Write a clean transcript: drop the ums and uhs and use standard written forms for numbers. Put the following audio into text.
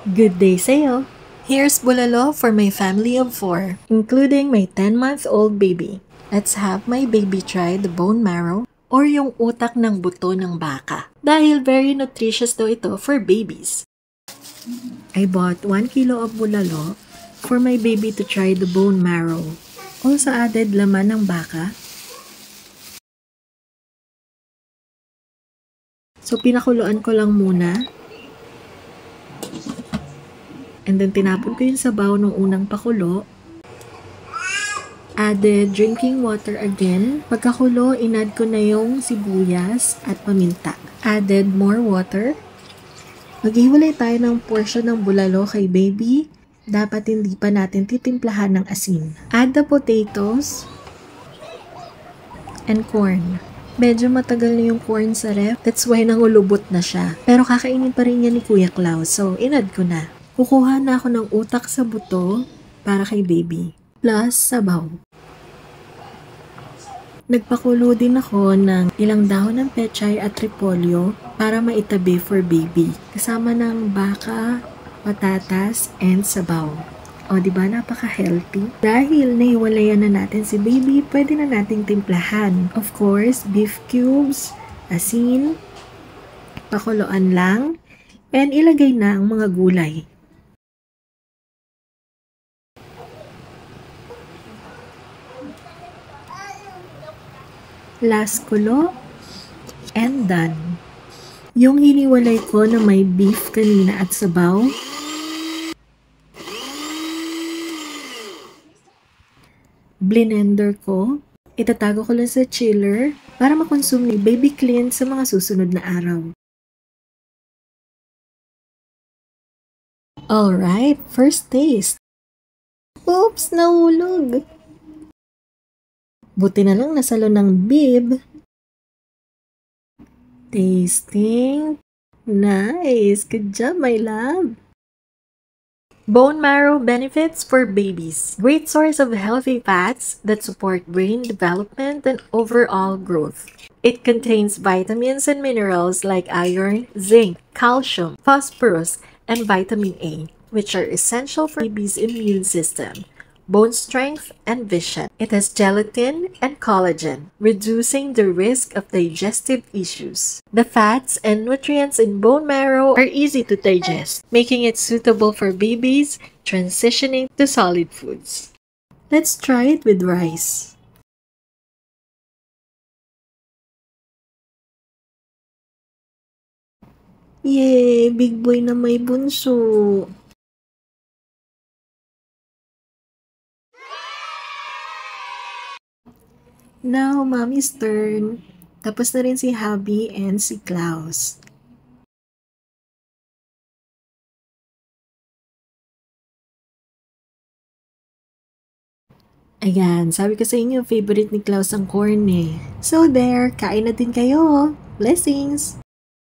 Good day sa'yo! Here's bulalo for my family of 4, including my 10-month-old baby. Let's have my baby try the bone marrow or yung utak ng buto ng baka dahil very nutritious daw ito for babies. I bought 1 kilo of bulalo for my baby to try the bone marrow. Also added laman ng baka. So pinakuluan ko lang muna. And then tinapon ko yung sabaw ng unang pakulo. Added drinking water again. Pagkakulo, inad ko na yung sibuyas at paminta. Added more water. Maghiwalay tayo ng portion ng bulalo kay baby. Dapat hindi pa natin titimplahan ng asin. Add the potatoes and corn. Medyo matagal na yung corn sa ref. That's why nangulubot na siya. Pero kakainin pa rin yan ni Kuya Klaus. So, inad ko na. Kukuha na ako ng utak sa buto para kay baby. Plus, sabaw. Nagpakulo din ako ng ilang dahon ng pechay at repolyo para maitabi for baby. Kasama ng baka, patatas, and sabaw. O, diba napaka-healthy? Dahil naiwalayan na natin si baby, pwede na nating timplahan. Of course, beef cubes, asin, pakuluan lang, and ilagay na ang mga gulay. Last kulo, and done. Yung hiniwalay ko na may beef kanina at sabaw, blender ko, itatago ko lang sa chiller para makonsume ni baby clean sa mga susunod na araw. Alright, first taste. Oops, nahulog! Buti na lang nasalo ng bib. Tasting. Nice! Good job, my love! Bone marrow benefits for babies. Great source of healthy fats that support brain development and overall growth. It contains vitamins and minerals like iron, zinc, calcium, phosphorus, and vitamin A, which are essential for baby's immune system, bone strength, and vision. It has gelatin and collagen, reducing the risk of digestive issues. The fats and nutrients in bone marrow are easy to digest, making it suitable for babies transitioning to solid foods. Let's try it with rice. Yay! Big boy na may bunso! Now, Mommy's turn. Tapos na rin si Habi and si Klaus. Ayan, sabi ko sa inyo, favorite ni Klaus ang corn eh. So there, kain na din kayo. Blessings!